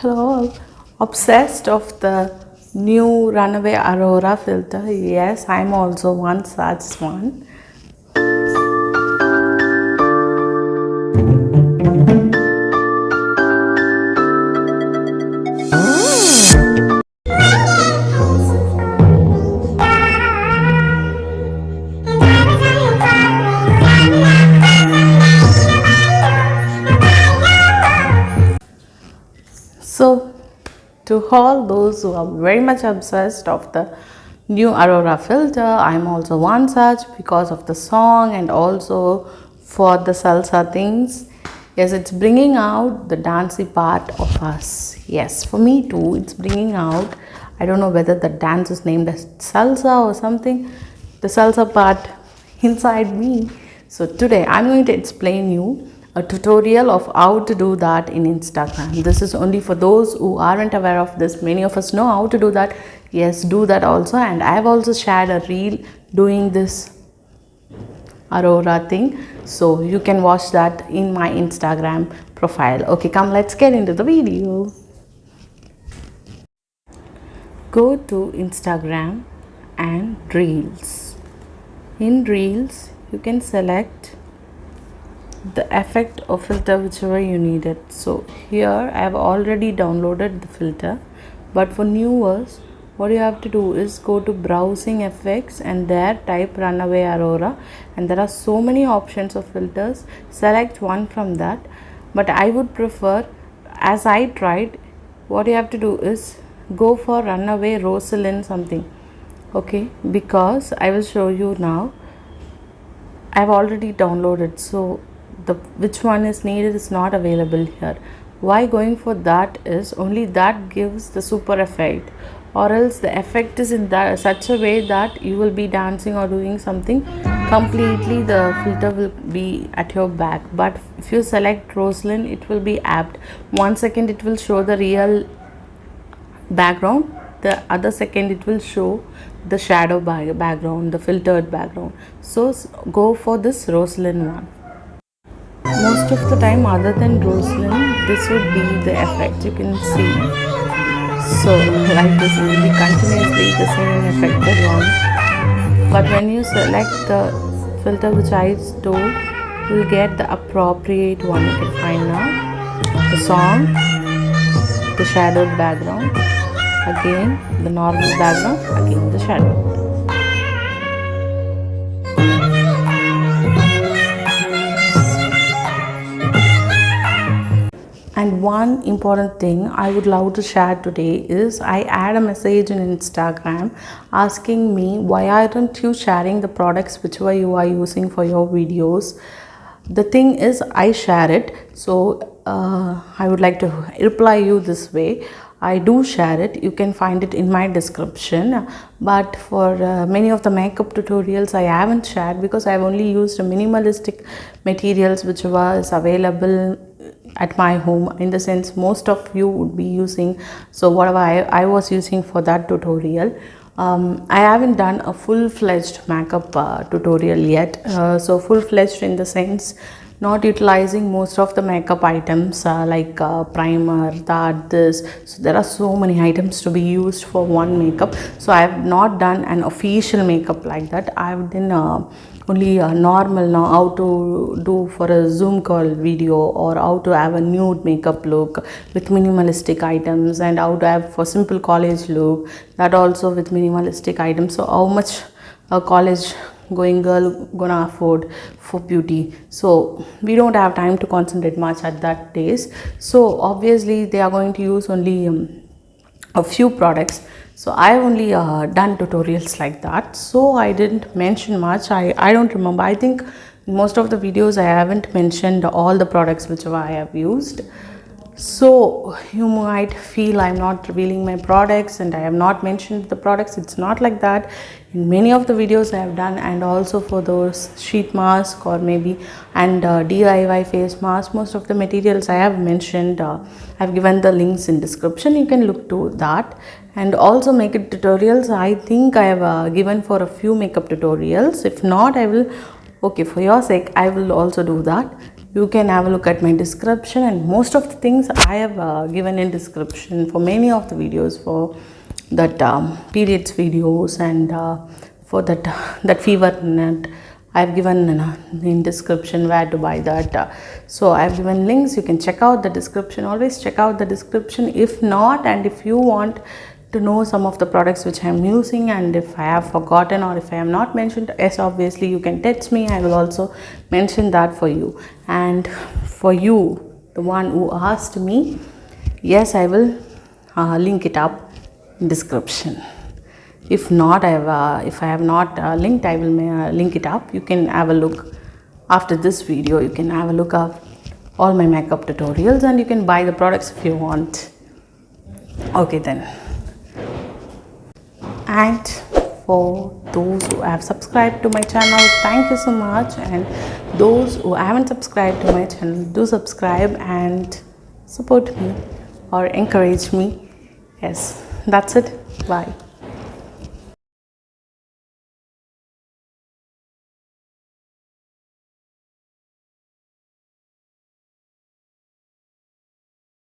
Hello, obsessed of the new Runaway Aurora filter. Yes, I'm also one such one. So, to all those who are very much obsessed of the new Aurora filter, I'm also one such because of the song and also for the salsa things. Yes, it's bringing out the dancey part of us. Yes, for me too, it's bringing out. I don't know whether the dance is named as salsa or something. The salsa part inside me. So today I'm going to explain you a tutorial of how to do that in Instagram. This is only for those who aren't aware of this. Many of us know how to do that. Yes, do that also. And I've also shared a reel doing this Aurora thing. So you can watch that in my Instagram profile. Okay, come, let's get into the video. Go to Instagram and Reels. In Reels, you can select the effect or filter whichever you needed. So here I have already downloaded the filter, but for newers what you have to do is go to browsing effects and there type Runaway Aurora, and there are so many options of filters. Select one from that, but I would prefer, as I tried, what you have to do is go for Runaway Rosalyn something. Okay, because I will show you now. I have already downloaded, so the which one is needed is not available here. Why going for that is only that gives the super effect, or else the effect is in that such a way that you will be dancing or doing something completely, the filter will be at your back. But if you select Rosalyn, it will be apt. 1 second it will show the real background, the other second it will show the shadow background, the filtered background. So go for this Rosalyn one. Most of the time, other than Rosalyn, this would be the effect you can see. So like this will be continuously the same affected one. But when you select the filter which I told, you will get the appropriate one. You can find now the song, the shadowed background, again the normal background, again the shadow. And one important thing I would love to share today is I add a message in Instagram asking me why aren't you sharing the products whichever you are using for your videos. The thing is I share it, so I would like to reply you this way. I do share it. You can find it in my description, but for many of the makeup tutorials I haven't shared because I've only used minimalistic materials whichever is available at my home, in the sense most of you would be using. So whatever I was using for that tutorial, I haven't done a full-fledged makeup tutorial yet. So full-fledged in the sense not utilizing most of the makeup items like primer, that, this. So there are so many items to be used for one makeup. So I have not done an official makeup like that. I have done only normal now, how to do for a Zoom call video, or how to have a nude makeup look with minimalistic items, and how to have for simple college look, that also with minimalistic items. So how much a college going girl gonna afford for beauty? So we don't have time to concentrate much at that days. So obviously they are going to use only a few products. So I have only done tutorials like that, so I didn't mention much. I don't remember. I think in most of the videos I haven't mentioned all the products which I have used. So you might feel I'm not revealing my products and I have not mentioned the products. It's not like that. In many of the videos I have done, and also for those sheet mask or maybe and DIY face mask, most of the materials I have mentioned. I've given the links in description. You can look to that. And also makeup tutorials, I think I have given for a few makeup tutorials. If not, I will Okay, for your sake, I will also do that. You can have a look at my description, and most of the things I have given in description for many of the videos, for that periods videos, and for that fever net, I've given in description where to buy that. So I've given links. You can check out the description. Always check out the description. If not, and if you want to know some of the products which I'm using, and if I have forgotten or if I have not mentioned, yes, obviously you can text me. I will also mention that for you. And for you, the one who asked me, yes, I will link it up in description. If not, if I have not linked, I will link it up. You can have a look after this video. You can have a look up all my makeup tutorials, and you can buy the products if you want. Okay then. And for those who have subscribed to my channel, thank you so much. And those who haven't subscribed to my channel, do subscribe and support me or encourage me. Yes, that's it. Bye.